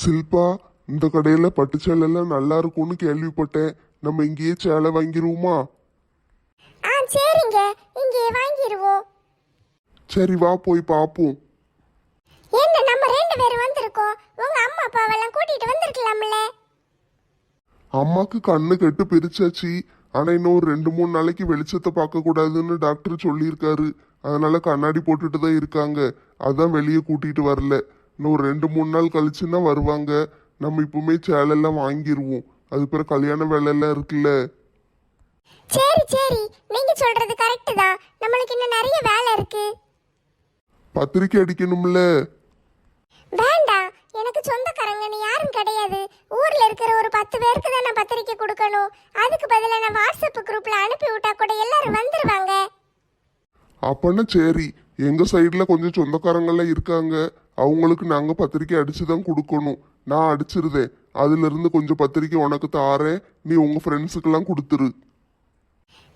சில்பா, இந்த கடையில பட்டு சேலைலாம் நல்லா இருக்கும்னு கேள்விப்பட்டேன். நம்ம இங்கேயே சேலை வாங்கிருவோமா? சரிங்க, இங்கே வாங்கிடுவோம். சரி வா போய் பார்ப்போம். என்ன நம்ம ரெண்டு பேரும் வந்திருக்கோம், உங்க அம்மா அப்பாவெல்லாம் கூட்டிட்டு வந்திருக்கலாம்ல? அம்மாக்கு கண்ணு கெட்டு பிரிச்சாச்சு. ஆனா இன்னும் ஒரு 2-3 நாளைக்கு வெளிச்சத்தை பார்க்க கூடாதுன்னு டாக்டர் சொல்லியிருக்காரு. அதனால கண்ணாடி போட்டுட்டு தான் இருக்காங்க. அதான் வெளியே கூட்டிட்டு வரல. இன்னும் ஒரு 2-3 நாள் கழிச்சுன்னா வருவாங்க. நம்ம இப்பவுமே சேலெல்லாம் வாங்கிருவோம். அது பிறகு கல்யாண வேலையெல்லாம் இருக்குல்ல. சரி சரி, நீங்க சொல்றது கரெக்ட் தான். நம்மளுக்கு இன்னும் நிறைய வேலை இருக்கு. பத்திரிக்கை அடிக்கணும்ல. வேண்டாம், எனக்கு சொந்தக்காரங்கன்னு யாரும் கிடையாது. ஊர்ல இருக்கிற ஒரு 10 பேருக்கு தான் நான் பத்திரிக்கை கொடுக்கணும். அதுக்கு பதிலா நான் வாட்ஸ்அப் குரூப்ல அனுப்பி விட்டா கூட எல்லாரும் வந்துருவாங்க. அப்பன்னா சரி, எங்க சைடுல கொஞ்சம் சொந்தக்காரங்கெல்லாம் இருக்காங்க. அவங்களுக்கு நாங்க பத்திரிக்கை அடிச்சுதான் கொடுக்கணும். நான் அடிச்சிருதேன். அதுல இருந்து கொஞ்சம் பத்திரிக்கை உனக்கு தாரேன். நீ உங்க ஃப்ரெண்ட்ஸுக்கெல்லாம் கொடுத்துரு.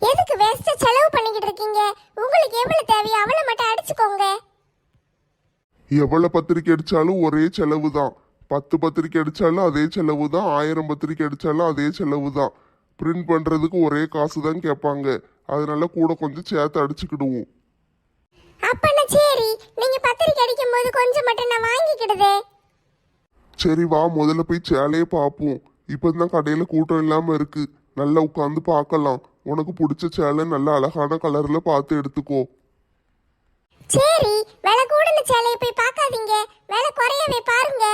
எதுக்கு வேஸ்டா செலவு பண்ணிக்கிட்டு இருக்கீங்க? உங்களுக்கு எவ்வளவு தேவையோ அவ்வளவு மட்டும் அடிச்சுக்கோங்க. எவ்வளவு பத்திரிக்கை அடிச்சாலும் ஒரே செலவு தான். 10 பத்திரிக்கை அடிச்சாலும் அதே செலவு தான். 1000 பத்திரிக்கை அடிச்சாலும் அதே செலவு தான். பிரிண்ட் பண்றதுக்கு ஒரே காசு தான் கேட்பாங்க. அதனால கூட கொஞ்சம் சேர்த்து அடிச்சுக்கிடுவோம். அப்பன்னா சரி, நீங்க பத்திரிக்கை அடிக்கும் போது கொஞ்சம் மட்டும் நான் வாங்கிக்கிடுதே. சரி வா, முதல்ல போய் சேலையே பார்ப்போம். இப்பதான் கடையில கூட்டம் இல்லாம இருக்கு. நல்லா உட்காந்து பார்க்கலாம். உனக்கு பிடிச்ச சேலை நல்ல அழகான கலர்ல பார்த்து எடுத்துக்கோ. சரி, விலை கூடுன சேலையை போய் பார்க்காதீங்க, விலை குறையவே பாருங்க.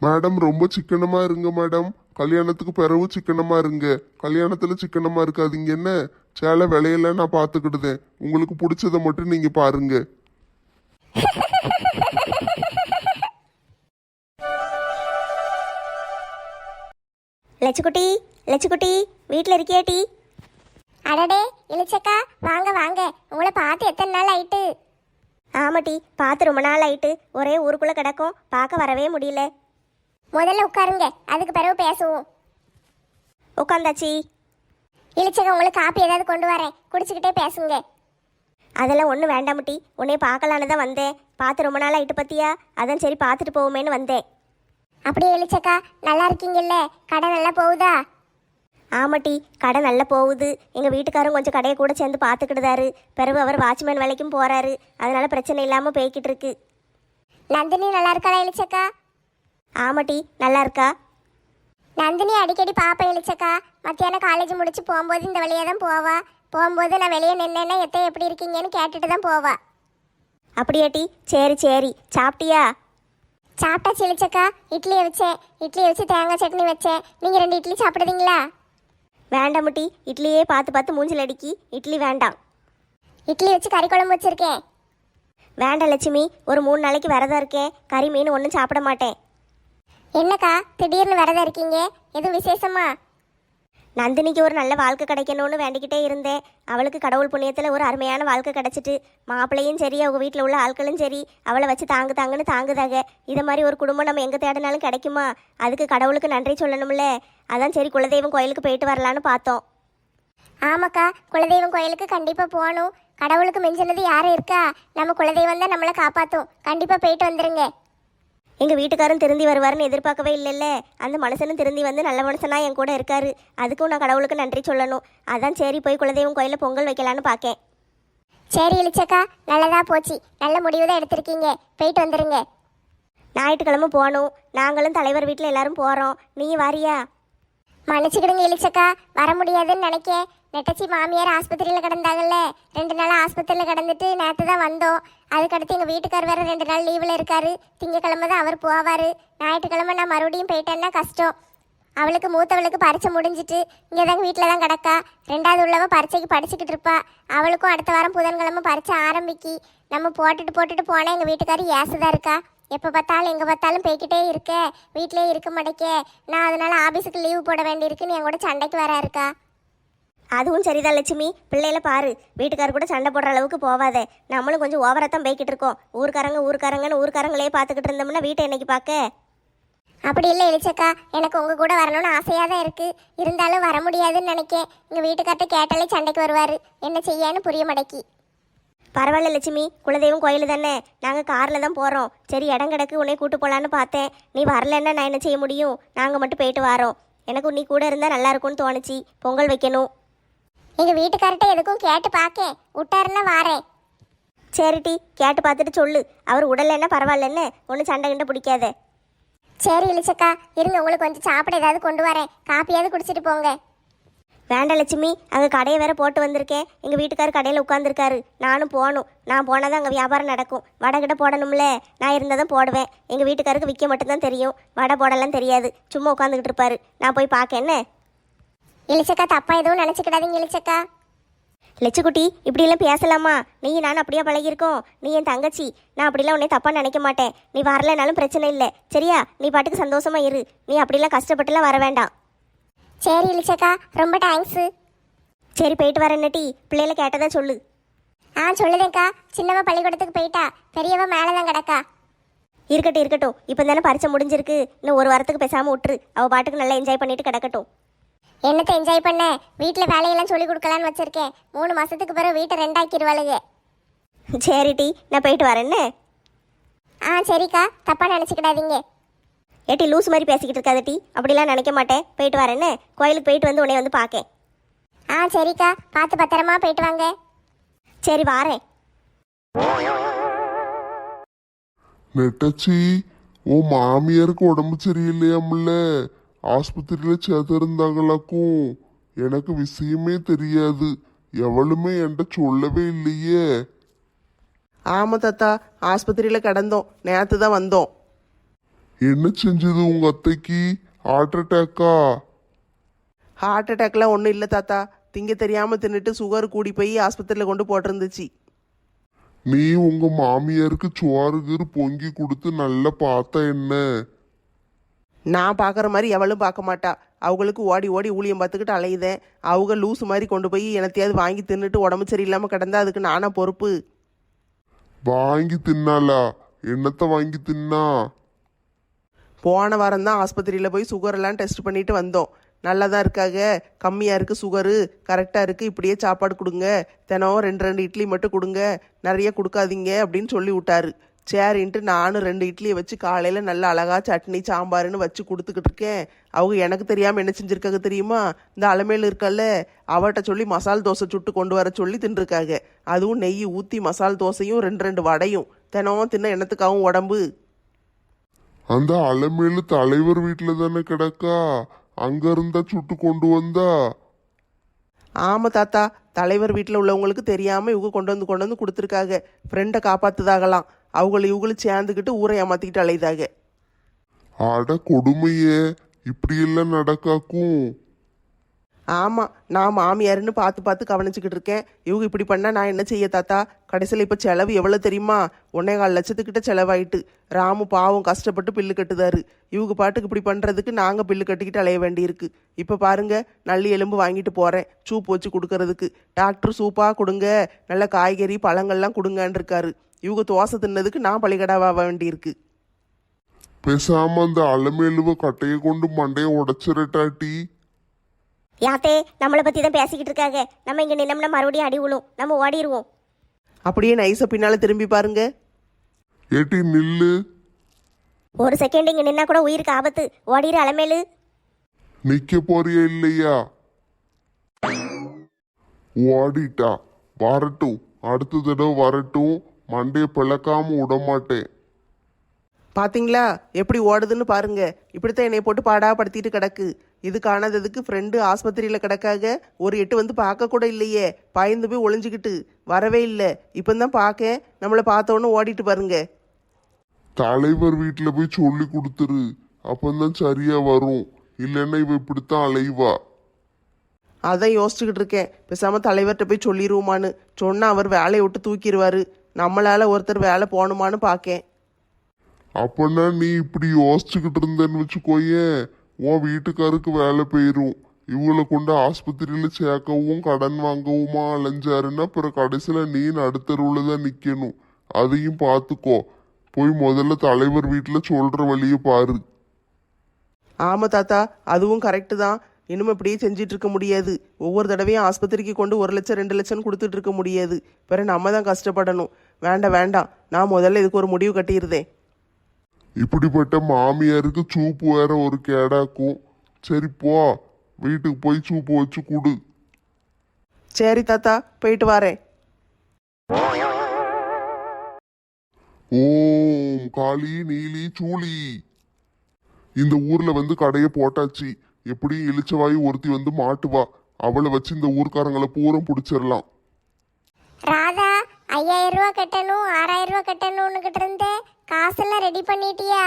மேடம் ரொம்ப சிக்கனமா இருங்க மேடம். கல்யாணத்துக்கு பிறகு சிக்கனமா இருங்க. கல்யாணத்துல சிக்கனமா இருக்காதீங்க என்ன. சேலை விலையெல்லாம் நான் பார்த்துக்கிடுதேன். உங்களுக்கு பிடிச்சதை மட்டும் நீங்க பாருங்க. லட்சுக்குட்டி, லட்சுக்குட்டி, வீட்டில் இருக்கியாட்டி? அடடே இளிச்சக்கா, வாங்க வாங்க. உங்களை பார்த்து எத்தனை நாள் ஆயிட்டு? ஆமாட்டி, பார்த்து ரொம்ப நாள் ஆயிட்டு. ஒரே ஊருக்குள்ளே கிடக்கும், பார்க்க வரவே முடியல. முதல்ல உட்காருங்க, அதுக்கு பிறகு பேசுவோம். உட்காந்தாச்சி. இளிச்சக்கா, உங்களுக்கு காப்பி ஏதாவது கொண்டு வரேன், குடிச்சுக்கிட்டே பேசுங்க. அதெல்லாம் ஒன்றும் வேண்டாமட்டி, உன்னைய பார்க்கலான்னு தான் வந்தேன். பார்த்து ரொம்ப நாள் ஆயிட்டு பத்தியா, அதான் சரி பார்த்துட்டு போவோமேன்னு வந்தேன். அப்படியே இளிச்சக்கா, நல்லா இருக்கீங்கல்ல? கடை நல்லா போகுதா? ஆமாட்டி, கடை நல்லா போகுது. எங்கள் வீட்டுக்காரும் கொஞ்சம் கடையை கூட சேர்ந்து பார்த்துக்கிட்டுதாரு. பிறகு அவர் வாட்ச்மேன் வேலைக்கும் போகிறாரு. அதனால பிரச்சனை இல்லாமல் போய்கிட்டு இருக்கு. நந்தினி நல்லா இருக்காளா இளிச்சக்கா? ஆமாட்டி, நல்லா இருக்கா. நந்தினி அடிக்கடி பாப்பேன் இளிச்சக்கா. மத்தியானம் காலேஜ் முடிச்சு போகும்போது இந்த வழியாக தான் போவா. போகும்போது நான் வெளியே நின்னேன்னா எத்தை எப்படி இருக்கீங்கன்னு கேட்டுட்டு தான் போவா. அப்படியாட்டி, சரி சரி. சாப்பிட்டியா? சாப்பிட்டாச்சு இளிச்சக்கா. இட்லியை வச்சு தேங்காய் சட்னி வச்சேன். நீங்கள் 2 இட்லி சாப்பிடுதீங்களா? வேண்டாமட்டி, இட்லியே பார்த்து பார்த்து மூஞ்சில் அடிக்கி. இட்லி வேண்டாம். இட்லி வச்சு கறி குழம்பு வச்சிருக்கேன். வேண்டாம் லட்சுமி, ஒரு 3 நாளைக்கு விரதம் இருக்கேன். கறி மீன் ஒன்றும் சாப்பிட மாட்டேன். என்னக்கா திடீர்னு விரதம் இருக்கீங்க? எதுவும் விசேஷமா? நந்தினிக்கு ஒரு நல்ல வாழ்க்கை கிடைக்கணும்னு வேண்டிக்கிட்டே இருந்தேன். அவளுக்கு கடவுள் புண்ணியத்தில் ஒரு அருமையான வாழ்க்கை கிடைச்சிட்டு, மாப்பிள்ளையும் சரி அவங்க வீட்டில் உள்ள ஆட்களும் சரி அவளை வச்சு தாங்குன்னு தாங்குதாங்க. இதை மாதிரி ஒரு குடும்பம் நம்ம எங்கே தேடினாலும் கிடைக்குமா? அதுக்கு கடவுளுக்கு நன்றி சொல்லணும்ல. அதான் சரி குலதெய்வம் கோயிலுக்கு போயிட்டு வரலான்னு பார்த்தோம். ஆமாக்கா, குலதெய்வம் கோயிலுக்கு கண்டிப்பாக போகணும். கடவுளுக்கு மிஞ்சினது யாரும் இருக்கா? நம்ம குலதெய்வம் தான் நம்மளை காப்பாற்றும். கண்டிப்பாக போயிட்டு வந்துருங்க. எங்கள் வீட்டுக்காரும் திருந்தி வருவாருன்னு எதிர்பார்க்கவே இல்லைல்ல. அந்த மனுஷனும் திருந்தி வந்து நல்ல மனுஷனா என் கூட இருக்காரு. அதுக்கும் நான் கடவுளுக்கு நன்றி சொல்லணும். அதான் சரி போய் குலதெய்வம் கோயிலில் பொங்கல் வைக்கலான்னு பார்க்கேன். சரி இளிச்சக்கா, நல்லதா போச்சு. நல்ல முடிவு தான் எடுத்திருக்கீங்க. போயிட்டு வந்துருங்க. ஞாயிற்றுக்கிழமை போகணும். நாங்களும் தலைவர் வீட்டில் எல்லாரும் போகிறோம். நீ வாரியா? மன்னிச்சுக்கிடுங்க இளிச்சக்கா, வர முடியாதுன்னு நினைக்கேன். நெட்டச்சி மாமியார் ஆஸ்பத்திரியில் கிடந்தாங்கல்ல, 2 நாள் ஆஸ்பத்திரியில் கிடந்துட்டு நேற்று தான் வந்தோம். அதுக்கடுத்து எங்கள் வீட்டுக்கார் வேறு 2 நாள் லீவில் இருக்காரு. திங்கக்கிழமை தான் அவர் போவார். ஞாயிற்றுக்கிழமை நான் மறுபடியும் போயிட்டேன்னா கஷ்டம். அவளுக்கு மூத்தவளுக்கு பரீட்சை முடிஞ்சிட்டு இங்கே தாங்க வீட்டில் தான் கிடக்கா. 2வது உள்ளவ பரீட்சைக்கு படிச்சுக்கிட்டு இருப்பா. அவளுக்கும் அடுத்த வாரம் புதன்கிழமை பரீட்சை ஆரம்பிக்கி. நம்ம போட்டுட்டு போனால் எங்கள் வீட்டுக்காரர் ஏசுதான் இருக்கா. எப்போ பார்த்தாலும் எங்கே பார்த்தாலும் போய்கிட்டே இருக்க, வீட்டிலே இருக்க மாட்டேக்க. நான் அதனால ஆஃபீஸுக்கு லீவு போட வேண்டியிருக்குன்னு என் கூட சண்டைக்கு வர இருக்கா. அதுவும் சரிதான் லட்சுமி. பிள்ளையில பாரு, வீட்டுக்கார கூட சண்டை போடுற அளவுக்கு போவாதே. நம்மளும் கொஞ்சம் ஓவரத்தான் போய்கிட்டு இருக்கோம். ஊருக்காரங்கன்னு ஊருக்காரங்களே பார்த்துக்கிட்டு இருந்தோம்னா வீட்டை என்னைக்கு பார்க்க? அப்படி இல்லை இளிச்சக்கா, எனக்கு உங்கள் கூட வரணும்னு ஆசையாக தான் இருக்குது. இருந்தாலும் வர முடியாதுன்னு நினைக்கேன். எங்கள் வீட்டுக்கார்ட்ட கேட்டாலே சண்டைக்கு வருவார். என்ன செய்யான்னு புரிய மாட்டேக்கி. பரவாயில்ல லட்சுமி, குலதெய்வம் கோயில் தானே, நாங்கள் காரில் தான் போகிறோம். சரி இடம் கிடக்கு உன்னை கூட்டு போகலான்னு பார்த்தேன். நீ வரலன்னா நான் என்ன செய்ய முடியும்? நாங்கள் மட்டும் போயிட்டு வரோம். எனக்கு நீ கூட இருந்தால் நல்லா இருக்கும்னு தோணுச்சு. பொங்கல் வைக்கணும். எங்க வீட்டுக்கார்ட்ட எதுக்கும் கேட்டு பார்க்கேன், விட்டாருன்னா வாரேன். சரிட்டி, கேட்டு பார்த்துட்டு சொல்லு. அவர் உடல் பரவாயில்லன்னு ஒன்றும் சண்டை கிண்டை பிடிக்காத. சரி இளிச்சக்கா, இருங்க உங்களுக்கு கொஞ்சம் சாப்பிட ஏதாவது கொண்டு வரேன், காப்பியாவது குடிச்சிட்டு போங்க. வேண்டாம் லட்சுமி, அங்கே கடையை வேற போட்டு வந்திருக்கேன். எங்கள் வீட்டுக்கார் கடையில் உட்காந்துருக்காரு. நானும் போகணும். நான் போனால் தான் அங்கே வியாபாரம் நடக்கும். வடை கிட்ட போடணும்ல, நான் இருந்தால் தான் போடுவேன். எங்கள் வீட்டுக்காருக்கு விற்க மட்டும்தான் தெரியும், வடை போடலாம் தெரியாது. சும்மா உட்காந்துக்கிட்டு இருப்பாரு. நான் போய் பார்க்க என்ன. இளிச்சக்கா தப்பா எதுவும் நினச்சிக்கிடாதீங்க இளிச்சக்கா. லட்சுக்குட்டி, இப்படியெல்லாம் பேசலாமா? நீ நான் அப்படியே பழகியிருக்கோம். நீ என் தங்கச்சி. நான் அப்படிலாம் உன்னை தப்பாக நினைக்க மாட்டேன். நீ வரலைனாலும் பிரச்சனை இல்லை, சரியா? நீ பாட்டுக்கு சந்தோஷமா இரு. நீ அப்படிலாம் கஷ்டப்பட்டுலாம் வர வேண்டாம். சரி இளிச்சக்கா, ரொம்ப தேங்க்ஸு. சரி போயிட்டு வரேன் நட்டி. பிள்ளைகளை கேட்டதா சொல்லு. சொல்லுதேங்க்கா. சின்னவ பள்ளிக்கூடத்துக்கு போயிட்டா, பெரியவ மேலே தான் கிடக்கா. இருக்கட்டும் இருக்கட்டும், இப்போ தானே பரீட்சை முடிஞ்சிருக்கு. இன்னும் ஒரு வாரத்துக்கு பேசாமல் விட்டுரு. அவள் பாட்டுக்கு நல்லா என்ஜாய் பண்ணிட்டு கிடக்கட்டும். என்னத்தை என்ஜாய் பண்ண, வீட்டில் வேலையெல்லாம் சொல்லி கொடுக்கலான்னு வச்சிருக்கேன். 3 மாசத்துக்கு பிறகு வீட்டை ரெண்டாக்கிடுவாளுங்க. சரிட்டி, நான் போயிட்டு வரேன்னு. சரிக்கா, தப்பா நினச்சிக்கிடாதீங்க. ஏட்டி லூஸ் மாதிரி பேசிக்கிட்டு இருக்காதட்டி. அப்படிலாம் நினைக்க மாட்டேன். போயிட்டு வரேன்னு. கோயிலுக்கு போயிட்டு வந்து உன்னை வந்து பார்க்கேன். சரிக்கா, பார்த்து பத்திரமா போயிட்டு வாங்க. சரி வாரேன். நெட்டச்சி, உன் மாமியாருக்கு உடம்பு சரியில்லையாம்ல, ஆஸ்பத்திரியில சேர்த்திருந்தாங்களாக்கும். எனக்கு விஷயமே தெரியாது, எவளுமே என்கிட்ட சொல்லவே இல்லையே. ஆமாம் தாத்தா, ஆஸ்பத்திரியில் கிடந்தோம். நேற்று தான் வந்தோம். என்ன செஞ்சது உங்க அத்தைக்கு? ஹார்ட் அட்டாக்கா? ஹார்ட் அட்டாக்லாம் ஒன்றும் இல்லை தாத்தா. திங்க தெரியாமல் தின்னுட்டு சுகர் கூடி போய் ஆஸ்பத்திரியில் கொண்டு போட்டிருந்துச்சு. நீ உங்க மாமியாருக்கு சோறு பொங்கி கொடுத்து நல்லா பார்த்தா என்ன? நான் பார்க்குற மாதிரி எவளும் பார்க்க மாட்டா. அவங்களுக்கு ஓடி ஓடி ஊழியம் பார்த்துக்கிட்டு அலையுதேன். அவங்க லூஸ் மாதிரி கொண்டு போய் எனத்தையாவது வாங்கி தின்னுட்டு உடம்பு சரியில்லாமல் கிடந்தா அதுக்கு நானா பொறுப்பு? வாங்கி தின்னாளா? என்னத்த வாங்கி தின்னா? போன வாரம் தான் ஆஸ்பத்திரியில் போய் சுகரெல்லாம் டெஸ்ட் பண்ணிட்டு வந்தோம். நல்லா தான் இருக்காங்க. கம்மியாக இருக்குது சுகரு, கரெக்டாக இருக்குது. இப்படியே சாப்பாடு கொடுங்க, தினம் 2 இட்லி மட்டும் கொடுங்க, நிறைய கொடுக்காதீங்க அப்படின்னு சொல்லி விட்டாரு. சரின்ட்டு நானும் 2 இட்லியை வச்சு காலையில் நல்லா அழகா சட்னி சாம்பாருன்னு வச்சு கொடுத்துக்கிட்டு இருக்கேன். அவங்க எனக்கு தெரியாமல் என்ன செஞ்சுருக்காங்க தெரியுமா? இந்த அலமேல் இருக்கல்ல, அவட்ட சொல்லி மசால் தோசை சுட்டு கொண்டு வர சொல்லி தின்றுருக்காங்க. அதுவும் நெய் ஊற்றி மசால் தோசையும் 2 வடையும். தினம் தின்ன என்னத்துக்காகவும் உடம்பு. அந்த அலமேலு தலைவர் வீட்டுல தானே கிடக்கா? அங்க இருந்தா சுட்டு கொண்டு வந்தா? ஆமாம் தாத்தா, தலைவர் வீட்டில் உள்ளவங்களுக்கு தெரியாமல் இவங்க கொண்டு வந்து கொடுத்துருக்காங்க. ஃப்ரெண்டை காப்பாத்துதாகலாம். இவங்களும் சேர்ந்துக்கிட்டு ஊரை ஏமாத்திக்கிட்டு அலையுதாக. அட கொடுமையே, இப்படியெல்லாம் நடக்காக்கும். ஆமாம், நான் மாமியாருன்னு பார்த்து பார்த்து கவனிச்சுக்கிட்டு இருக்கேன். இவங்க இப்படி பண்ணால் நான் என்ன செய்ய தாத்தா? கடைசியில் இப்போ செலவு எவ்வளோ தெரியுமா? 1.25 லட்சத்துக்கிட்ட செலவாயிட்டு. ராமு பாவம் கஷ்டப்பட்டு பில்லு கட்டுதாரு. இவங்க பாட்டுக்கு இப்படி பண்ணுறதுக்கு நாங்கள் பில்லு கட்டிக்கிட்டு அலைய வேண்டியிருக்கு. இப்போ பாருங்க, நல்லி எலும்பு வாங்கிட்டு போகிறேன் சூப் வச்சு கொடுக்கறதுக்கு. டாக்டர் சூப்பாக கொடுங்க, நல்ல காய்கறி பழங்கள்லாம் கொடுங்கன்னு இருக்காரு. இவங்க தோசை தின்னதுக்கு நான் பழிகடாவாக வேண்டியிருக்கு. பேசாம அந்த அலமேலுவ கட்டையை கொண்டு மண்டையை உடைச்சிரட்டாட்டி. யாத்தே, நம்மளை பற்றி தான் பேசிக்கிட்டு இருக்காங்க. நம்ம இங்கே நின்னோம்னா மறுபடியும் அடி விழும். நம்ம ஓடிடுவோம். அப்படியே நைஸை பின்னால் திரும்பி பாருங்க. ஏட்டி நில்லு. ஒரு செகண்ட் இங்கே நின்னா கூட உயிருக்கு ஆபத்து. ஓடிடு அலமேலு. நிக்க போறியா இல்லையா? ஓடிட்டா. வரட்டும், அடுத்த தடவை வரட்டும். மண்டையை பிளக்காம விடமாட்டேன். பாத்தீங்களா எப்படி ஓடுதுன்னு பாருங்க. இப்படித்தான் என்னை போட்டு பாடாப்படுத்திட்டு கிடக்கு. இது காணாததுக்கு ஃப்ரெண்டு ஆஸ்பத்திரியில் கிடக்காக. ஒரு எட்டு வந்து பார்க்க கூட இல்லையே, பயந்து போய் ஒளிஞ்சுக்கிட்டு வரவே இல்லை. இப்போதான் பார்க்க நம்மளை பார்த்தோன்னு ஓடிட்டு பாருங்க. தலைவர் வீட்டுல போய் சொல்லி கொடுத்துரு, அப்பந்தான் சரியா வரும். இல்லைன்னா இவ இப்படித்தான் அலைவா. அதான் யோசிச்சுக்கிட்டு இருக்கேன், பேசாம தலைவர்கிட்ட போய் சொல்லிடுவோமான்னு. சொன்னா அவர் வேலையை விட்டு தூக்கிடுவாரு. நம்மளால ஒருத்தர் வேலை போகணுமான்னு பார்க்கேன். அப்பன்னா நீ இப்படி யோசிச்சுக்கிட்டு இருந்தேன்னு வச்சுக்கோயேன், உன் வீட்டுக்காருக்கு வேலை போயிரும். இவங்களை கொண்டு ஆஸ்பத்திரியில சேர்க்கவும் கடன் வாங்கவுமா அலைஞ்சாருன்னா அப்புறம் கடைசியில நீ நடுத்தருவுல தான் நிக்கணும். அதையும் பார்த்துக்கோ. போய் முதல்ல தலைவர் வீட்டுல சொல்ற வழியை பாரு. ஆமா தாத்தா, அதுவும் கரெக்டு தான். இனிமே இப்படியே செஞ்சிட்டு இருக்க முடியாது. ஒவ்வொரு தடவையும் ஆஸ்பத்திரிக்கு கொண்டு 1 லட்சம் 2 லட்சம் கொடுத்துட்டு இருக்க முடியாது. பிறகு நம்ம தான் கஷ்டப்படணும். வேண்டாம் வேண்டாம், நான் முதல்ல இதுக்கு ஒரு முடிவு கட்டியிருந்தேன். இப்படிப்பட்ட மாமியாருக்கு சூப்பு வேற ஒரு கேடாக்கும். சரி போ, வீட்டுக்கு போய் சூப்பு வச்சு குடு. சரி தாத்தா, போயிட்டு வரேன். ஓம் காளி நீலி சூளி. இந்த ஊர்ல வந்து கடையை போட்டாச்சு. எப்படியும் இளிச்சவாயி ஒருத்தி வந்து மாட்டுவா. அவளை வச்சு இந்த ஊர்க்காரங்களை பூரம் பிடிச்சிடலாம். ராதா 5000 ரூபா கட்டணும் 6000 ரூபா கட்டணும்னுகிட்டு இருந்தேன். காசெல்லாம் ரெடி பண்ணிட்டியா?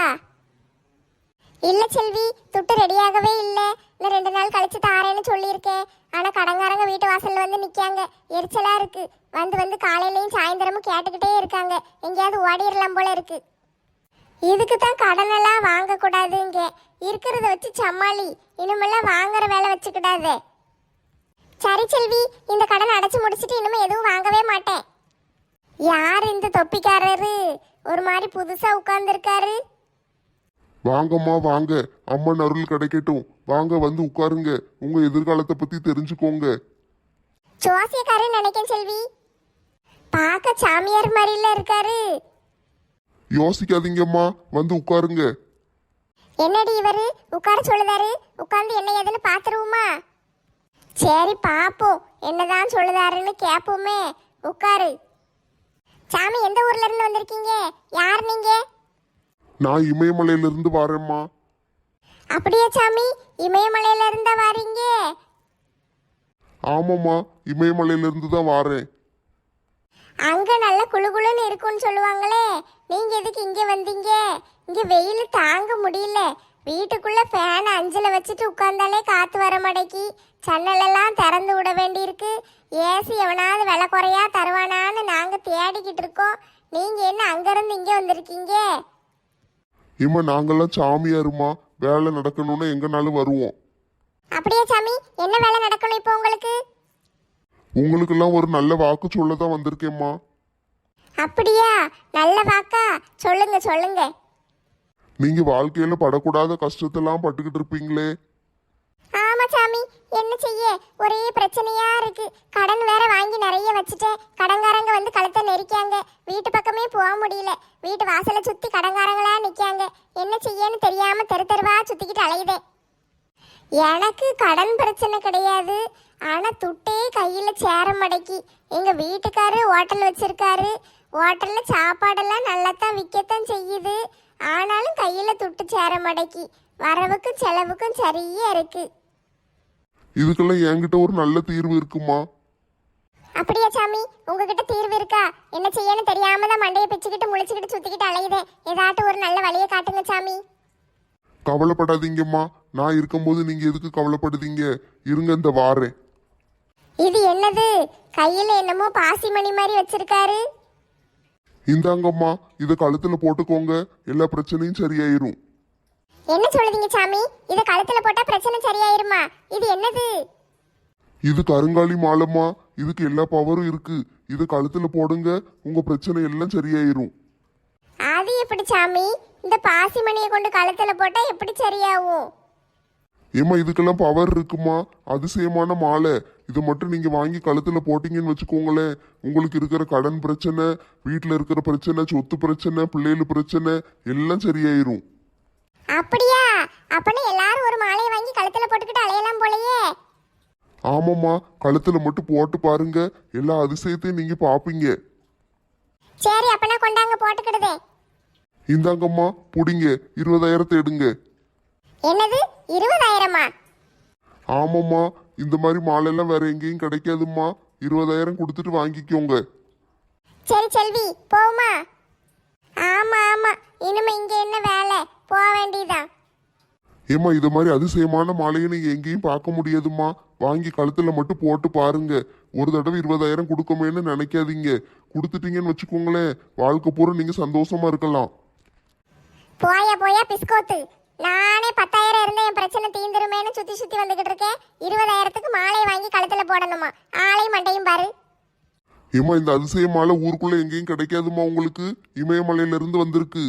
இல்ல செல்வி, துட்டு ரெடியாகவே இல்லை. இன்னும் 2 நாள் கழிச்சு தாரேன்னு சொல்லியிருக்கேன். ஆனா கடங்காரங்க வீட்டு வாசல்ல வந்து நிக்காங்க. எரிச்சலா இருக்கு. வந்து காலையிலயும் சாயந்தரமும் கேட்டுக்கிட்டே இருக்காங்க. எங்கேயாவது ஓடிடலாம் போல இருக்கு. இதுக்கு தான் கடனெல்லாம் வாங்க கூடாதுங்க. இருக்கிறத வச்சு சமாளி. இனிமெல்லாம் வாங்குற வேலை வச்சுக்கிடாதே. சரி செல்வி, இந்த கடன் அடைச்சு முடிச்சிட்டு இனிமே எதுவும் வாங்கவே மாட்டேன். யார் இந்த தொப்பிக்காரரு? ஒரு மாதிரி புதுசா உட்கார்ந்துருக்காரு. வாங்கம்மா வாங்க, அம்மன் அருள் கிடைக்கட்டும். வாங்க வந்து உட்காருங்க. உங்க எதிர்காலத்தை பத்தி தெரிஞ்சுக்கோங்க. ஜோசியக்காரன் நினைக்கேன் செல்வி. பார்க்க சாமியார் மாதிரில இருக்காரு. யோசிக்காதீங்கம்மா, வந்து உட்காருங்க. என்னடி இவரு உட்கார சொல்லுதாரு? உட்கார்ந்து என்ன ஏதுன்னு பாத்துருவோமா? சரி பாப்போம், என்னதான் சொல்லுதாருன்னு கேப்போமே. உட்காரு. சாமி, எந்த ஊர்ல இருந்து வந்திருக்கீங்க? யார் நீங்க? நான் இமயமலையிலிருந்து வரேம்மா. அப்படியே சாமி, இமயமலையில இருந்தா வாரீங்க? ஆமாம்மா, இமயமலையிலிருந்து தான் வாரேன். அங்க நல்ல குளுகுளுன்னு இருக்கும்னு சொல்லுவாங்களே, நீங்க எதுக்கு இங்க வந்தீங்க? இங்க வெயில் தாங்க முடியல. வீட்டுக்குள்ள ஃபேன் 5ல வச்சுட்டு உட்கார்ந்தாலே காத்து வர மாட்டேக்கி. ஜன்னலெல்லாம் திறந்து விட வேண்டியிருக்கு. ஏசி எவனாவது விலை குறையா தருவானான்னு நாங்க தேடிக்கிட்டு இருக்கோம். நீங்க என்ன அங்கிருந்து இங்க வந்திருக்கீங்க? இம்மா நாங்கெல்லாம் சாமியாருமா, வேலை நடக்கணும்னு எங்கனாலும் வருவோம். அப்படியே சாமி, என்ன வேலை நடக்கணும் இப்போ உங்களுக்கு? உங்களுக்கெல்லாம் ஒரு நல்ல வாக்கு சொல்ல தான் வந்திருக்கேம்மா. அப்படியா? நல்ல வாக்கா? சொல்லுங்க சொல்லுங்க. நீங்க வாழ்க்கையில படக்கூடாத கஷ்டத்தெல்லாம் பட்டுக்கிட்டு இருப்பீங்களே. ஆமா சாமி, என்ன செய்ய, ஒரே பிரச்சனையா இருக்கு. கடன் வேற வாங்கி நிறைய வச்சுட்டேன். கடன்காரங்க வந்து கழுத்தை நெரிக்காங்க. வீட்டு பக்கமே போக முடியல. வீட்டு வாசலை சுத்தி கடன்காரங்களா நிக்காங்க. என்ன செய்யன்னு தெரியாம தெரு தெருவா சுத்திக்கிட்டு அலையுதே. எனக்கு கடன் பிரச்சனை கிடையாது. ஆனா துட்டே கையில சேர மடக்கி. எங்க வீட்டுக்காரு ஹோட்டல் வச்சிருக்காரு. ஹோட்டல்ல சாப்பாடெல்லாம் நல்லாத்தான் விற்கத்தான் செய்யுது. ஆனாலும் கையில துட்டு சேர மடக்கி. வரவுக்கும் செலவுக்கும் சரியா இருக்கு. இதுக்கெல்லாம் என்கிட்ட ஒரு நல்ல தீர்வு இருக்குமா. அப்படியா சாமி, உங்ககிட்ட தீர்வு இருக்கா? என்ன செய்யன்னு தெரியாம தான் மண்டையை பிச்சுக்கிட்டு முழிச்சுக்கிட்டு சுத்திக்கிட்டு அலையுதே. ஏதாட்டும் ஒரு நல்ல வழியை காட்டுங்க சாமி. கவலைப்படாதீங்கம்மா, நான் இருக்கும்போது நீங்க எதுக்கு கவலைப்படுதீங்க? இருங்க, இந்த வாரேன். இது என்னது? கையில என்னமோ பாசிமணி மாதிரி வச்சிருக்காரு. இந்தாங்கம்மா, இதை கழுத்துல போட்டுக்கோங்க. எல்லா பிரச்சனையும் சரியாயிரும். என்ன சொல்லுதீங்க சாமி? இத கழுத்துல போட்டா பிரச்சனை சரியாயிருமா? இது என்னது? இது கருங்காலி மாலைம்மா. இதுக்கு எல்லா பவரும் இருக்கு. இதை கழுத்துல போடுங்க, உங்க பிரச்சனை எல்லாம் சரியாயிரும். அது எப்படி சாமி? இந்த பாசிமணியை கொண்டு கழுத்துல போட்டா எப்படி சரியாகும்? ஏம்மா, இதுக்கெல்லாம் பவர் இருக்குமா. அதிசயமான மாலை. இதை மட்டும் நீங்க வாங்கி கழுத்துல போட்டீங்கன்னு வச்சுக்கோங்களேன், உங்களுக்கு இருக்கிற கடன் பிரச்சனை, வீட்டுல இருக்கிற பிரச்சனை, சொத்து பிரச்சனை, பிள்ளைகள் பிரச்சனை எல்லாம் சரியாயிரும். அப்படியா? அப்பனா எல்லாரும் ஒரு மாலையை வாங்கி கழுத்துல போட்டுக்கிட்டு அலையலாம் போலயே. ஆமாம்மா, கழுத்துல மட்டும் போட்டு பாருங்க, எல்லா அதிசயத்தையும் நீங்க பாப்பீங்க. சரி, அப்பனா கொண்டாங்க போட்டுக்கிடுதே. இந்தாங்கம்மா, புடிங்க. 20,000 எடுங்க. என்னது 20,000-மா? ஆமாம்மா, இந்த மாதிரி மாலையெல்லாம் வேற எங்கேயும் கிடைக்காதும்மா. 20,000 கொடுத்துட்டு வாங்கிக்கோங்க. சரி செல்வி, போமா? ஆமா ஆமா, இனிமே இங்க என்ன வேலை? போக வேண்டியதான். ஏம்மா, இது மாதிரி அதிசயமான மாலையை நீங்க எங்கேயும் பார்க்க முடியாதும்மா. வாங்கி கழுத்துல மட்டும் போட்டு பாருங்க. ஒரு தடவை 20,000 கொடுக்கமேன்னு நினைக்காதீங்க. கொடுத்துட்டீங்கன்னு வச்சுக்கோங்களேன், வாழ்க்கை பூரா நீங்க சந்தோஷமா இருக்கலாம். போயா போயா பிஸ்கோத்து. நானே 10,000 இருந்தா என் பிரச்சனை தீந்துருமேன்னு சுத்தி சுத்தி வந்துகிட்டு இருக்கேன். 20,000க்கு மாலையை வாங்கி கழுத்துல போடணுமா? ஆளையும் மண்டையும் பாரு. ஏம்மா, இந்த அதிசய மாலை ஊருக்குள்ள எங்கேயும் கிடைக்காதுமா. உங்களுக்கு இமயமலையில இருந்து வந்திருக்கு.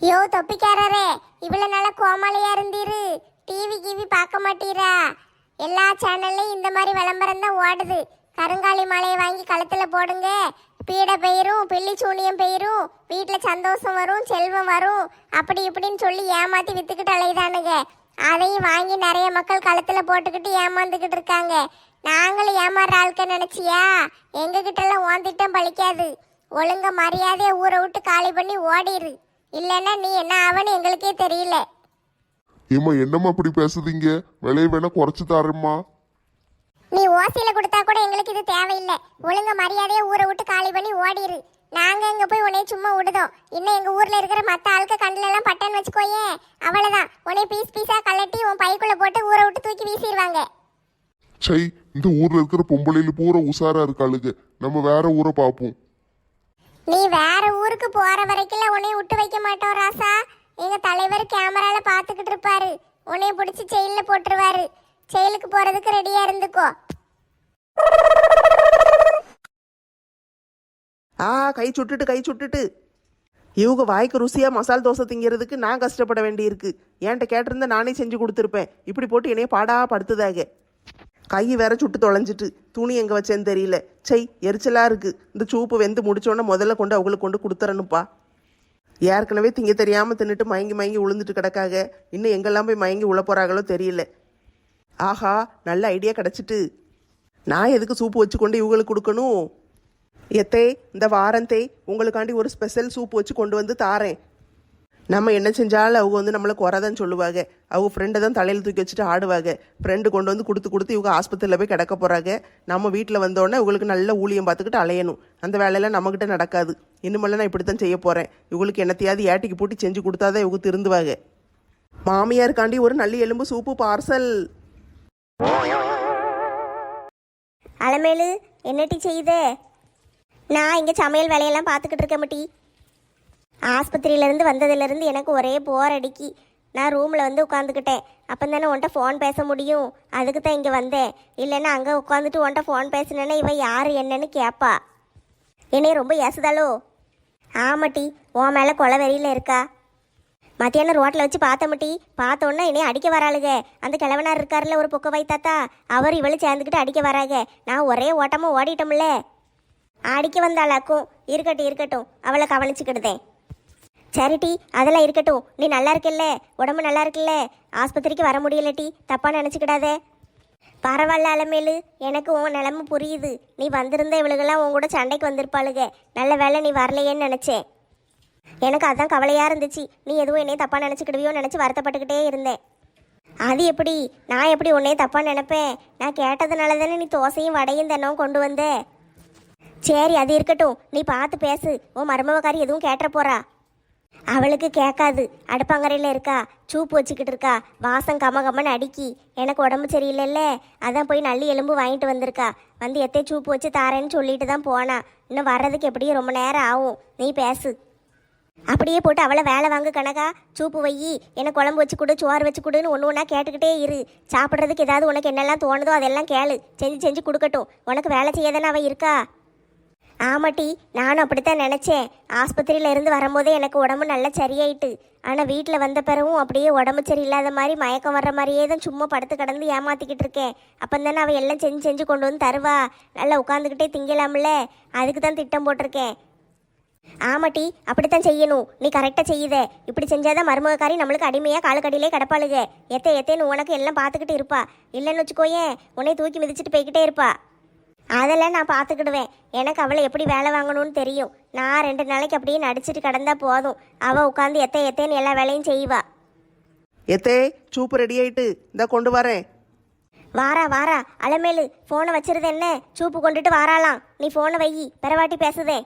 யோ தொப்பிக்காரரே, இவ்வளவு நாள கோமாளியா இருந்தீரு. டிவி கிவி பார்க்க மாட்டீரா? எல்லா சேனல்லையும் இந்த மாதிரி விளம்பரம் தான் ஓடுது. கருங்காலி மாலையை வாங்கி கழுத்துல போடுங்க, பீடை பெயரும் பில்லி சூனியம் பெயரும், வீட்டில் சந்தோஷம் வரும் செல்வம் வரும் அப்படி இப்படின்னு சொல்லி ஏமாத்தி வித்துக்கிட்டு அலையுதானுங்க. அதையும் வாங்கி நிறைய மக்கள் கழுத்துல போட்டுக்கிட்டு ஏமாந்துக்கிட்டு இருக்காங்க. நாங்களும் ஏமாறுற ஆளுக்க நினைச்சியா? எங்க கிட்ட எல்லாம் உன் திட்டம் பழிக்காது. ஒழுங்க மரியாதையை ஊரை விட்டு காலி பண்ணி ஓடிரு, இல்லைன்னா நீ என்ன ஆவன்னு எங்களுக்கே தெரியல. ஏம்மா என்னம்மா இப்படி பேசுதீங்க? விலையை வேணா குறைச்சு தாரேம்மா. நீ ஓசியில கொடுத்தா கூட எங்களுக்கு இது தேவையில்லை. ஒழுங்க மரியாதையை ஊரை விட்டு காலி பண்ணி ஓடிரு. நாங்க எங்க போய் உன்னை சும்மா விடுதோம். இன்னும் எங்க ஊர்ல இருக்கிற மத்த ஆளுக்க கண்ணுல எல்லாம் பட்டன் வச்சுக்கோயே, அவ்வளவுதான். உன்னை பீஸ் பீஸா கலட்டி உன் பைக்குள்ள போட்டு ஊரை விட்டு தூக்கி வீசிடுவாங்க. சை, இந்த ஊர்ல இருக்கிற பொம்பளையில பூரா உசாரா இருக்காளுங்க. நம்ம வேற ஊரை பார்ப்போம். நீ வேற ஊருக்கு போற வரைக்கும் உன்னை விட்டு வைக்க மாட்டோம் ராசா. எங்க தலைவர் கேமரால பாத்துக்கிட்டு இருப்பாரு. உன்னை பிடிச்சி ஜெயில போட்டுருவாரு. ஜெயிலுக்கு போறதுக்கு ரெடியா இருந்துக்கோ. கை சுட்டுட்டு இவங்க வாய்க்கு ருசியா மசால் தோசை திங்கிறதுக்கு நான் கஷ்டப்பட வேண்டியிருக்கு. என்கிட்ட கேட்டிருந்தா நானே செஞ்சு கொடுத்துருப்பேன். இப்படி போட்டு என்னைய பாடா படுத்துதாக. கை வேற சுட்டு தொலைஞ்சிட்டு துணி எங்கே வச்சேன்னு தெரியல. சை, எரிச்சலாக இருக்குது. இந்த சூப்பு வெந்து முடிச்சோன்னே முதல்ல கொண்டு அவங்களுக்கு கொண்டு கொடுத்துறணுப்பா. ஏற்கனவே திங்க தெரியாமல் தின்னுட்டு மயங்கி மயங்கி உளுந்துட்டு கிடக்காக. இன்னும் எங்கெல்லாம் போய் மயங்கி உள்ள போகிறாங்களோ தெரியல. ஆஹா, நல்ல ஐடியா கிடச்சிட்டு. நான் எதுக்கு சூப்பு வச்சு கொண்டு இவங்களுக்கு கொடுக்கணும்? எத்தே, இந்த வாரந்தே உங்களுக்காண்டி ஒரு ஸ்பெஷல் சூப் வச்சு கொண்டு வந்து தாரேன். நம்ம என்ன செஞ்சாலும் அவங்க வந்து நம்மளை குறைதான் சொல்லுவாங்க. அவங்க ஃப்ரெண்டை தான் தலையில் தூக்கி வச்சுட்டு ஆடுவாங்க. ஃப்ரெண்டு கொண்டு வந்து கொடுத்து இவங்க ஆஸ்பத்திரியில் போய் கிடக்க போகிறாங்க. நம்ம வீட்டில் வந்தோடனே இவங்களுக்கு நல்ல ஊழியம் பார்த்துக்கிட்டு அலையணும். அந்த வேலையெல்லாம் நம்மக்கிட்ட நடக்காது. இனிமேல் நான் இப்படி தான் செய்ய போகிறேன். இவங்களுக்கு என்னத்தையாவது ஏட்டிக்கு போட்டு செஞ்சு கொடுத்தாதான் இவங்க திருந்துவாங்க. மாமியாருக்காண்டி ஒரு நல்லி எலும்பு சூப்பு பார்சல். அலமேலு, என்னட்டி செய்யுதே? நான் இங்கே சமையல் வேலையெல்லாம் பார்த்துக்கிட்டு இருக்கேன் மட்டி. ஆஸ்பத்திரியிலேருந்து வந்ததுலேருந்து எனக்கு ஒரே போர் அடிக்கி. நான் ரூமில் வந்து உட்காந்துக்கிட்டேன். அப்போ தானே உன்ட்ட ஃபோன் பேச முடியும். அதுக்கு தான் இங்கே வந்தேன். இல்லைன்னா அங்கே உட்காந்துட்டு உன்ட்ட ஃபோன் பேசினேன்னா இவன் யார் என்னன்னு கேட்பா. என்னைய ரொம்ப ஏசுதாளோ? ஆமாட்டி, உன் மேலே கொலை வெறியில் இருக்கா. மத்தியானம் ரோட்டில் வச்சு பார்த்தமட்டி. பார்த்தோன்னா என்னைய அடிக்க வராளுக. அந்த கிழவனார் இருக்காருல்ல, ஒரு பொக்க வைத்தாத்தா, அவர் இவளும் சேர்ந்துக்கிட்டு அடிக்க வராங்க. நான் ஒரே ஓட்டமாக ஓடிட்டோம்ல. அடிக்க வந்தாளாக்கும். இருக்கட்டும், அவளை கவனிச்சுக்கிடுதேன். சரிட்டி, அதெல்லாம் இருக்கட்டும். நீ நல்லா இருக்கல்ல? உடம்பு நல்லா இருக்குல்ல? ஆஸ்பத்திரிக்கு வர முடியலட்டி, தப்பாக நினச்சிக்கிடாதே. பரவாயில்ல அலமேலு, எனக்கு உன் நிலமை புரியுது. நீ வந்திருந்த இவளுகெல்லாம் உன் கூட சண்டைக்கு வந்திருப்பாளுக. நல்ல வேலை நீ வரலையேன்னு நினச்சேன். எனக்கு அதான் கவலையாக இருந்துச்சு. நீ எதுவும் என்னைய தப்பாக நினச்சிக்கிடுவியோ நினச்சி வருத்தப்பட்டுக்கிட்டே இருந்தேன். அது எப்படி? நான் எப்படி உன்னையே தப்பாக நினைப்பேன்? நான் கேட்டதுனால தானே நீ தோசையும் வடையும் தினம் கொண்டு வந்த. சரி, அது இருக்கட்டும். நீ பார்த்து பேசு. உன் மருமவக்காரி எதுவும் கேட்டுற போறா? அவளுக்கு கேட்காது. அடுப்பங்கரையில் இருக்கா, சூப்பு வச்சுக்கிட்டு இருக்கா. வாசம் கமன்னு அடிக்கி. எனக்கு உடம்பு சரியில்லைல்ல, அதான் போய் நல்லி எலும்பு வாங்கிட்டு வந்திருக்கா. வந்து எத்தே சூப்பு வச்சு தாரேன்னு சொல்லிட்டு தான் போனா. இன்னும் வர்றதுக்கு எப்படியும் ரொம்ப நேரம் ஆகும். நீ பேசு. அப்படியே போட்டு அவளை வேலை வாங்க கணக்கா. சூப்பு வையி, எனக்கு குழம்பு வச்சு கொடு, சோறு வச்சு கொடுன்னு ஒன்று ஒன்றா கேட்டுக்கிட்டே இரு. சாப்பிட்றதுக்கு ஏதாவது உனக்கு என்னெல்லாம் தோணுதோ அதெல்லாம் கேளு. செஞ்சு கொடுக்கட்டும். உனக்கு வேலை செய்யாதானே அவள் இருக்கா? ஆமாட்டி, நானும் அப்படித்தான் நினச்சேன். ஆஸ்பத்திரியில் இருந்து வரும்போதே எனக்கு உடம்பு நல்லா சரியாயிட்டு. ஆனால் வீட்டில் வந்த பிறகும் அப்படியே உடம்பு சரியில்லாத மாதிரி மயக்கம் வர்ற மாதிரியே தான் சும்மா படுத்து கிடந்து ஏமாற்றிக்கிட்டு இருக்கேன். அப்போ தானே அவள் எல்லாம் செஞ்சு கொண்டு வந்து தருவா. நல்லா உட்காந்துக்கிட்டே திங்கலாம்ல, அதுக்கு தான் திட்டம் போட்டிருக்கேன். ஆமாட்டி, அப்படித்தான் செய்யணும். நீ கரெக்டாக செய்யுத. இப்படி செஞ்சாதான் மருமகக்காரி நம்மளுக்கு அடிமையாக காலுக்கடியிலே கிடப்பாளுக. எத்தேன்னு உனக்கு எல்லாம் பார்த்துக்கிட்டு இருப்பா. இல்லைன்னு வச்சுக்கோயேன், உன்னை தூக்கி மிதிச்சுட்டு போய்கிட்டே இருப்பா. அதெல்லாம் நான் பார்த்துக்கிடுவேன். எனக்கு அவளை எப்படி வேலை வாங்கணும்னு தெரியும். நான் 2 நாளைக்கு அப்படியே நடிச்சிட்டு கிடந்தா போதும். அவள் உட்காந்து எத்தேன்னு எல்லா வேலையும் செய்வா. எத்தே, சூப்பு ரெடி ஆயிட்டு இந்த கொண்டு வரேன். வாரா அலமேலு, ஃபோனை வச்சிருது என்ன? சூப்பு கொண்டுட்டு வாராலாம். நீ ஃபோனை வையி, பிறவாட்டி பேசுதே.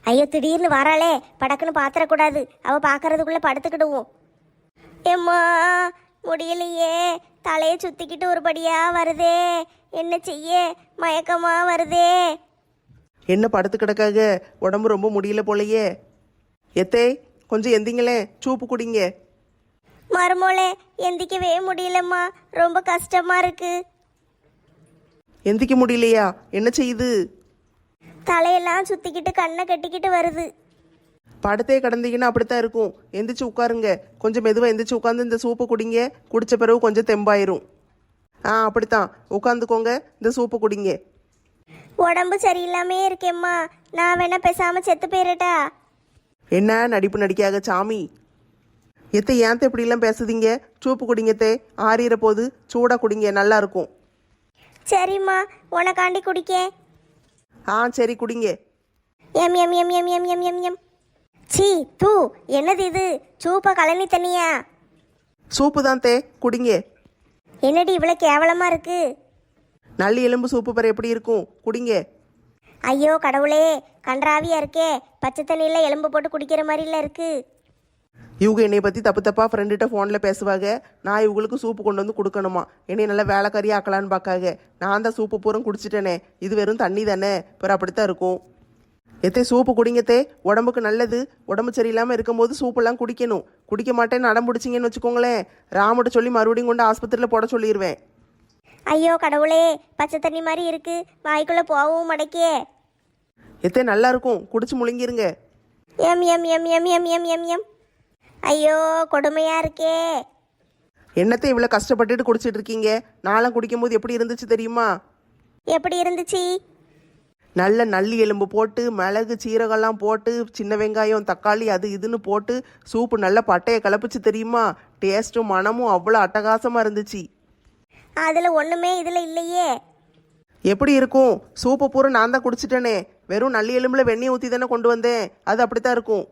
ஐயோ, திடீர்னு வாராளே, படக்குன்னு பாத்திரக்கூடாது. அவள் பார்க்கறதுக்குள்ளே படுத்துக்கிடுவோம். ஏம்மா, முடியலையே, தலையை சுற்றிக்கிட்டு ஒருபடியா வருதே. என்ன செய்ய? மயக்கமா வருதே. என்ன படுத்து கிடக்காக? உடம்பு ரொம்ப முடியல போலையே. எத்தே, கொஞ்சம் எந்திங்களே, சூப்பு குடிங்க. மருமோளே, எந்திக்கவே முடியலம்மா, ரொம்ப கஷ்டமா இருக்கு. எந்திக்க முடியலையா? என்ன செய்யுது? தலையெல்லாம் சுத்திக்கிட்டு கண்ணை கட்டிக்கிட்டு வருது. படுத்தே கிடந்தீங்கன்னா அப்படித்தான் இருக்கும். எந்திரிச்சு உட்காருங்க. கொஞ்சம் மெதுவாக எந்திரிச்சு உட்காந்து இந்த சூப்பை குடிங்க. குடிச்ச பிறகு கொஞ்சம் தெம்பாயிரும். அப்படித்தான் உட்காந்துக்கோங்க. இந்த சூப்பை குடிங்க. உடம்பு சரியில்லாமே இருக்கேம்மா. நான் வேணா பேசாம செத்து போயிடட்டா? என்ன நடிப்பு நடிக்காக சாமி? எத்தை ஏன் இப்படிலாம் பேசுதீங்க? சூப்பு குடிங்கத்தே, ஆறிற போது சூடாக குடிங்க, நல்லா இருக்கும். சரிம்மா, உனக்காண்டி குடிக்கேன். சரி குடிங்க. எம் எம் எம் எம் எம் எம் எம் எம். சீ தூ, என்னது இது? சூப்பா கழனி தண்ணியா? சூப்பு தான் தே, குடிங்க. என்னடி இவ்வளோ கேவலமா இருக்கு? நல்லி எலும்பு சூப்பு பெற எப்படி இருக்கும்? குடிங்க. ஐயோ கடவுளே, கன்றாவியா இருக்கே. பச்சை தண்ணியில எலும்பு போட்டு குடிக்கிற மாதிரில இருக்கு. இவங்க என்னை பற்றி தப்பு தப்பாக ஃப்ரெண்டுகிட்ட ஃபோனில் பேசுவாங்க. நான் இவங்களுக்கு சூப்பு கொண்டு வந்து கொடுக்கணுமா? என்னை நல்லா வேலைக்காரி ஆக்கலான்னு பார்க்காங்க. நான் தான் சூப்பு பூரம் குடிச்சிட்டேனே. இது வெறும் தண்ணி தானே, பிற அப்படித்தான் இருக்கும். எத்தே சூப்பு குடிங்கத்தே, உடம்புக்கு நல்லது. உடம்பு சரியில்லாமல் இருக்கும்போது சூப்பெல்லாம் குடிக்கணும். குடிக்க மாட்டேன்னு அடம் பிடிச்சிங்கன்னு வச்சுக்கோங்களேன், ராமுட்ட சொல்லி மறுபடியும் கொண்டு ஆஸ்பத்திரியில் போட சொல்லிடுவேன். ஐயோ கடவுளே, பச்சை தண்ணி மாதிரி இருக்கு. வாய்க்குள்ள போகவும் மடக்கே. எத்தே நல்லா இருக்கும், குடிச்சு முழுங்கிருங்க. எம் எம் எம் எம் எம் எம் எம் எம். ஐயோ கொடுமையா இருக்கே. என்னத்தை இவ்வளோ கஷ்டப்பட்டுட்டு குடிச்சிட்டு இருக்கீங்க? நான்லாம் குடிக்கும்போது எப்படி இருந்துச்சு தெரியுமா? எப்படி இருந்துச்சு? நல்ல நல்லி எலும்பு போட்டு மிளகு சீரகம்லாம் போட்டு சின்ன வெங்காயம் தக்காளி அது இதுன்னு போட்டு சூப்பு நல்ல பட்டையை கிளப்பிச்சு தெரியுமா? டேஸ்ட்டும் மனமும் அவ்வளோ அட்டகாசமாக இருந்துச்சு. அதுல ஒண்ணுமே இதுல இல்லையே. எப்படி இருக்கும்? சூப்பு பூரா நான் தான் குடிச்சிட்டேனே. வெறும் நல்லி எலும்புல வெண்ணெய் ஊற்றி தானே கொண்டு வந்தேன். அது அப்படித்தான் இருக்கும்.